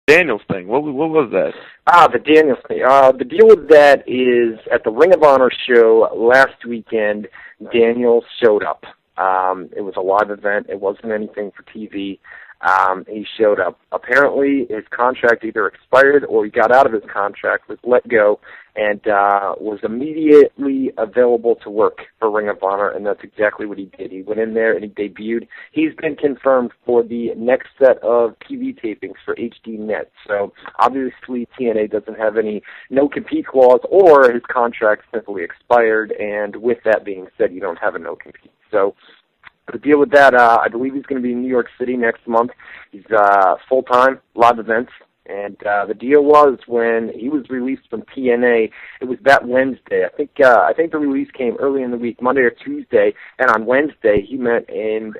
Daniels thing. What was that? The Daniels thing. The deal with that is at the Ring of Honor show last weekend, Daniels showed up. It was a live event. It wasn't anything for TV. He showed up. Apparently, his contract either expired or he got out of his contract, was let go, and was immediately available to work for Ring of Honor, and that's exactly what he did. He went in there and he debuted. He's been confirmed for the next set of TV tapings for HD Net. So obviously TNA doesn't have any no-compete clause, or his contract simply expired, and with that being said, you don't have a no-compete. So the deal with that, I believe he's going to be in New York City next month. He's full-time, live events. And the deal was when he was released from TNA, it was that Wednesday. I think the release came early in the week, Monday or Tuesday. And on Wednesday, he went and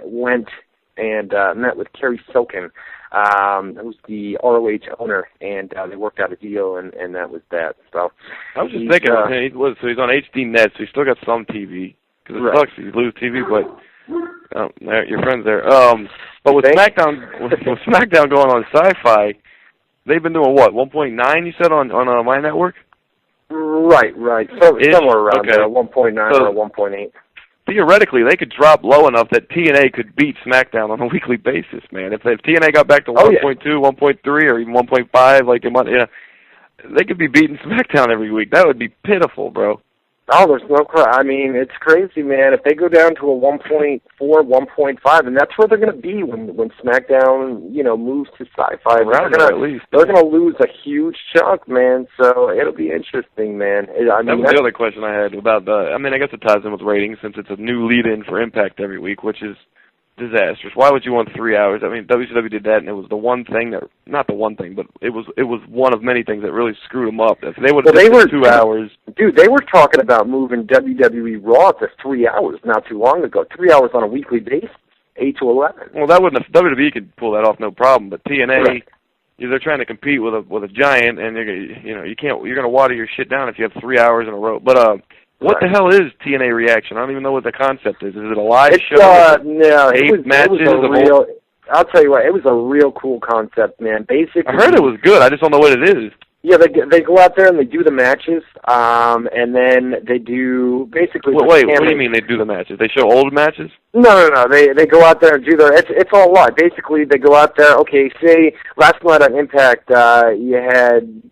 met with Kerry Silkin, who's the ROH owner, and they worked out a deal, and that was that. So I was just thinking, so he's on HD Net, so he's still got some TV. Because it sucks if you lose TV, but your friend's there. But with SmackDown going on Sci-Fi, they've been doing what, 1.9 you said on my network? Right. So somewhere around there, 1.9 or 1.8. Theoretically, they could drop low enough that TNA could beat SmackDown on a weekly basis, man. If TNA got back to 1.2, 1.3, or even 1.5, like they could be beating SmackDown every week. That would be pitiful, bro. Oh, there's no I mean, it's crazy, man. If they go down to a 1.4, 1.5, and that's where they're going to be when SmackDown, moves to Sci-Fi. They're going to lose a huge chunk, man. So it'll be interesting, man. That was the other question I had about I guess it ties in with ratings since it's a new lead-in for Impact every week, which is disastrous. Why would you want 3 hours? I mean, WCW did that, and it was the one thing that, not the one thing, but it was one of many things that really screwed them up. If they would have done 2 hours. Dude, they were talking about moving WWE Raw to 3 hours not too long ago. 3 hours on a weekly basis, 8 to 11. Well, that wouldn't have, WWE could pull that off no problem, but TNA, they're trying to compete with a giant, and you're going to water your shit down if you have 3 hours in a row. But what the hell is TNA Reaction? I don't even know what the concept is. Is it a live show? No, it was real. I'll tell you what, it was a real cool concept, man. Basically, I heard it was good. I just don't know what it is. Yeah, they go out there and they do the matches, and then they do basically. Wait, what do you mean they do the matches? They show old matches? No. They go out there and do their. It's all live. Basically, they go out there. Okay, say last night on Impact, you had.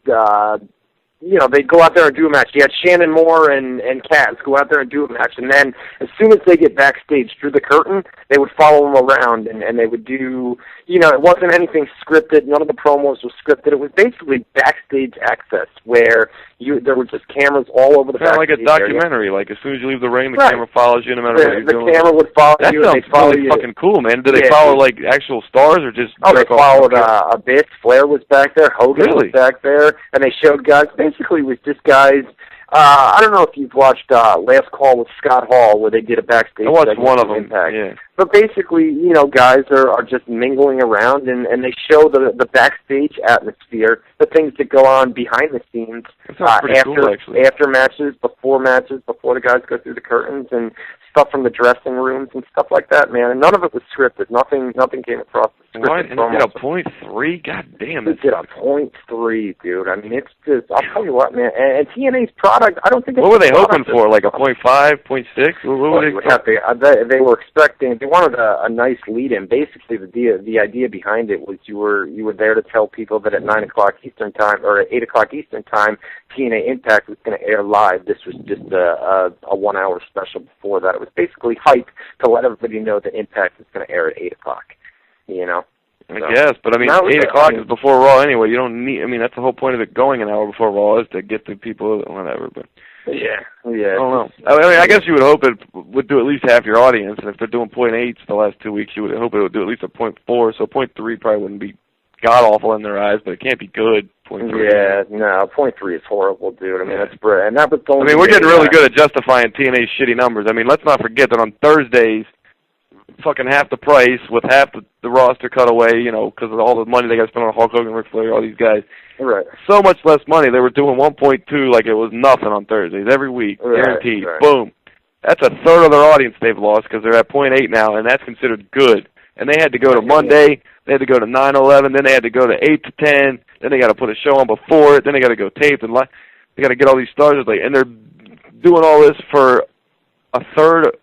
They go out there and do a match. You had Shannon Moore and Kaz go out there and do a match. And then as soon as they get backstage through the curtain, they would follow them around and they would do, it wasn't anything scripted. None of the promos were scripted. It was basically backstage access where there were just cameras all over the backstage like a documentary. Like as soon as you leave the ring, the camera follows you no matter what you're doing. The camera would follow you. That sounds really fucking cool, man. Did they follow like actual stars or just? Oh, they followed a bit. Flair was back there. Hogan was back there, and they showed guys. Basically, it was just guys. I don't know if you've watched Last Call with Scott Hall, where they did a backstage. I watched one of them. Impact. Yeah. But basically, guys are just mingling around, and they show the backstage atmosphere, the things that go on behind the scenes after matches, before the guys go through the curtains, and stuff from the dressing rooms and stuff like that, man. And none of it was scripted. Nothing came across the script. Right, and they did a 0.3? God damn. They did a 0.3, dude. I mean, it's just, I'll tell you what, man. And TNA's product, I don't think it's... What were they hoping for? Like a 0.5, 0.6? What were they were expecting... They wanted a nice lead-in. Basically, the idea behind it was you were there to tell people that at 9 o'clock Eastern Time, or at 8 o'clock Eastern Time, TNA Impact was going to air live. This was just a 1 hour special before that. It was basically hype to let everybody know that Impact was going to air at 8 o'clock, I guess, but I mean, 8 o'clock is before Raw anyway. You don't need, that's the whole point of it going an hour before Raw is to get the people, whatever, but... Yeah. I don't know. I guess you would hope it would do at least half your audience, and if they're doing 0.8s the last 2 weeks, you would hope it would do at least a 0.4, so 0.3 probably wouldn't be god-awful in their eyes, but it can't be good. 0.3. Yeah, no, 0.3 is horrible, dude. I mean, that's brilliant. And that was the only we're getting really good at justifying TNA's shitty numbers. I mean, let's not forget that on Thursdays, fucking half the price with half the roster cut away, because of all the money they got to spend on Hulk Hogan, Ric Flair, all these guys. Right. So much less money. They were doing 1.2 like it was nothing on Thursdays every week, guaranteed. Right. Boom. That's a third of their audience they've lost because they're at 0.8 now, and that's considered good. And they had to go to Monday, they had to go to 9/11, then they had to go to 8 to 10, then they got to put a show on before it, then they got to go tape, and they got to get all these stars, and they're doing all this for a third.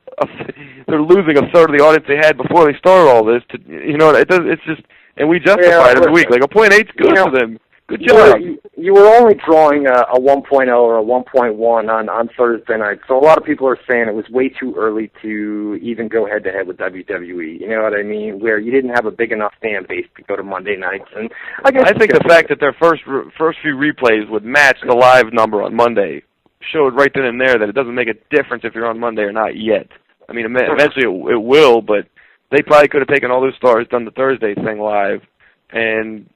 They're losing a third of the audience they had before they started all this. It's just, and we justify it every week. Like, a 0.8's good for them. Good job. You were only drawing a 1.0 or a 1.1 on Thursday night, so a lot of people are saying it was way too early to even go head-to-head with WWE. You know what I mean? Where you didn't have a big enough fan base to go to Monday nights. And I think the fact that their first few replays would match the live number on Monday showed right then and there that it doesn't make a difference if you're on Monday or not yet. I mean, eventually it will, but they probably could have taken all those stars, done the Thursday thing live, and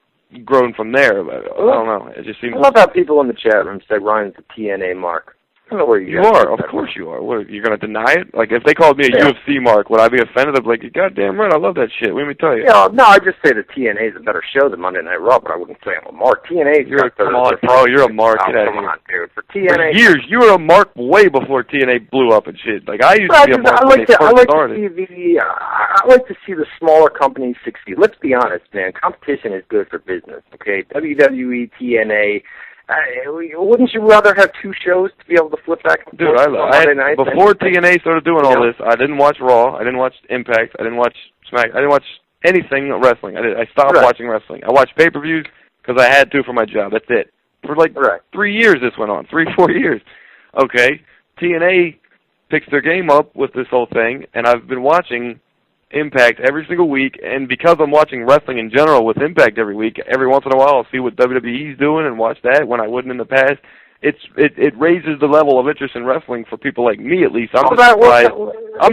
grown from there. I don't know. It just seems. I love how people in the chat room say Ryan's the TNA mark. I don't know where you are. Of course you are. What, you're going to deny it? Like, if they called me a UFC mark, would I be offended? I'd be like, goddamn right, I love that shit. Let me tell you. No, I just say that TNA is a better show than Monday Night Raw, but I wouldn't say I'm a mark. TNA is come on, bro. You're a mark. Get out of here. Come on, dude. For TNA. For years, you were a mark way before TNA blew up and shit. Like, I used to be a mark when they first started. I like to see the smaller companies succeed. Let's be honest, man. Competition is good for business, okay? WWE, TNA. Wouldn't you rather have two shows to be able to flip back and forth? Dude, before TNA started doing all this, I didn't watch Raw, I didn't watch Impact, I didn't watch Smack, I didn't watch anything wrestling. I stopped watching wrestling. I watched pay-per-views because I had to for my job. That's it. For 3 years this went on, 4 years. Okay, TNA picks their game up with this whole thing, and I've been watching Impact every single week, and because I'm watching wrestling in general with Impact every week, every once in a while I'll see what WWE's doing and watch that when I wouldn't in the past. It raises the level of interest in wrestling for people like me, at least. I'm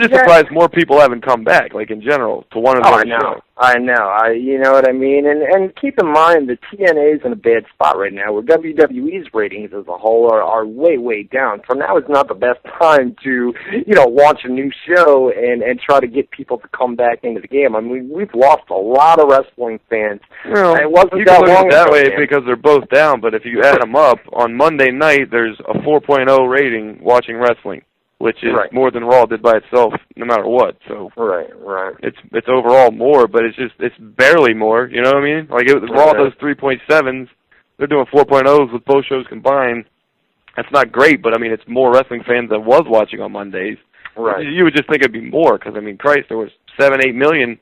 just surprised more people haven't come back, like in general, to one of those shows. I know. You know what I mean? And keep in mind that TNA is in a bad spot right now, where WWE's ratings as a whole are way, way down. So now is not the best time to, launch a new show and try to get people to come back into the game. I mean, we've lost a lot of wrestling fans. Well, it wasn't you that can look long at it that ago, way man. Because they're both down, but if you add them up, on Monday night there's a 4.0 rating watching wrestling, which is more than Raw did by itself, no matter what. So right. It's overall more, but it's barely more. You know what I mean? Like Raw does 3.7s, they're doing 4.0s with both shows combined. That's not great, but I mean it's more wrestling fans than was watching on Mondays. Right. You would just think it'd be more, because I mean, Christ, there was 7-8 million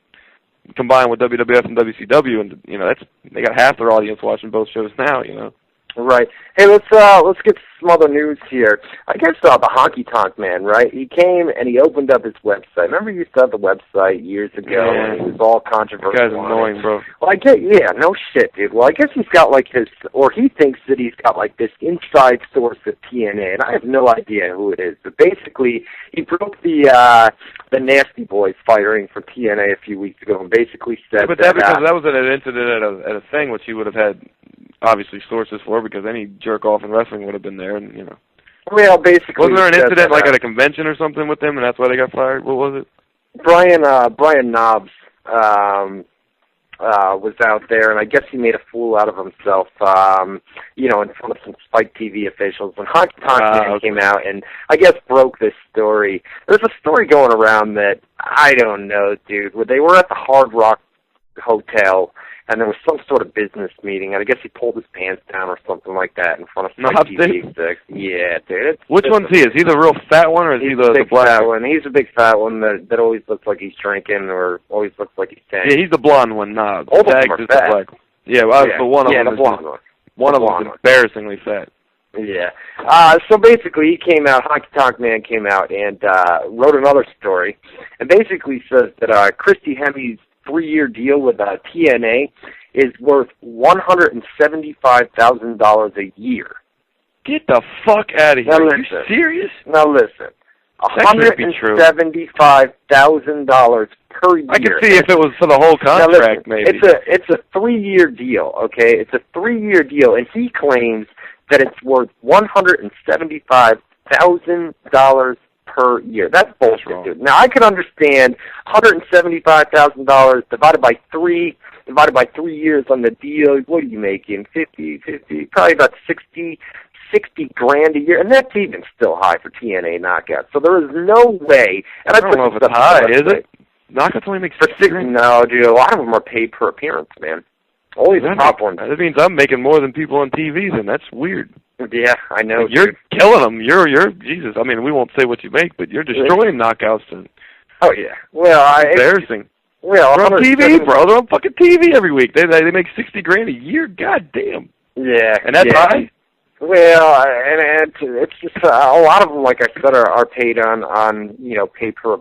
combined with WWF and WCW, and they got half their audience watching both shows now. Right. Hey, let's get some other news here. I guess the Honky Tonk Man, right? He came and he opened up his website. Remember you used to have the website years ago, and it was all controversial. This guy's annoying, bro. Well, no shit, dude. Well, I guess he's got he thinks that he's got this inside source at TNA, and I have no idea who it is. But basically, he broke the Nasty Boys firing for TNA a few weeks ago, and basically said because that was an incident at a thing which he would have had obviously sources for, because any jerk off in wrestling would have been there, and Well, basically, wasn't there an incident at a convention or something with them, and that's why they got fired? What was it? Brian Knobs was out there, and I guess he made a fool out of himself, in front of some Spike TV officials. When Honky Tonk Man came out and I guess broke this story, there's a story going around that I don't know, dude, where they were at the Hard Rock Hotel, and there was some sort of business meeting, and I guess he pulled his pants down or something like that in front of Spike TV. Yeah, dude. Which one's he? Is he the real fat one, or is he the black fat one? He's a big fat one that always looks like he's drinking or always looks like he's tanking. Yeah, he's the blonde one. Nah, both of them are fat. The black one. Yeah, but one of them the blonde one. One of them is embarrassingly fat. Yeah. So basically, Honky Tonk Man came out and wrote another story, and basically says that Christy Hemi's 3-year deal with TNA is worth $175,000 a year. Get the fuck out of here! Are you serious? Now listen, $175,000 per year. I could see if it was for the whole contract, maybe. It's a 3-year deal. Okay, it's a 3-year deal, and he claims that it's worth $175,000 per year. That's bullshit, dude. Now, I could understand $175,000 divided by 3 years on the deal. What are you making? 50, probably about 60 grand a year, and that's even still high for TNA Knockout. So there is no way. And I don't know if it's high, is it? Knockouts only make 60 grand? No, dude. A lot of them are paid per appearance, man. Only the top ones. That means I'm making more than people on TV, then. That's weird. Yeah, I know. You're killing them. You're Jesus. I mean, we won't say what you make, but you're destroying knockouts. And oh, yeah. Well, embarrassing. Well, they're on TV, bro. They're on fucking TV every week. They make $60,000 a year. God damn. Yeah. And that's high? Well, and it's just a lot of them, like I said, are paid on pay per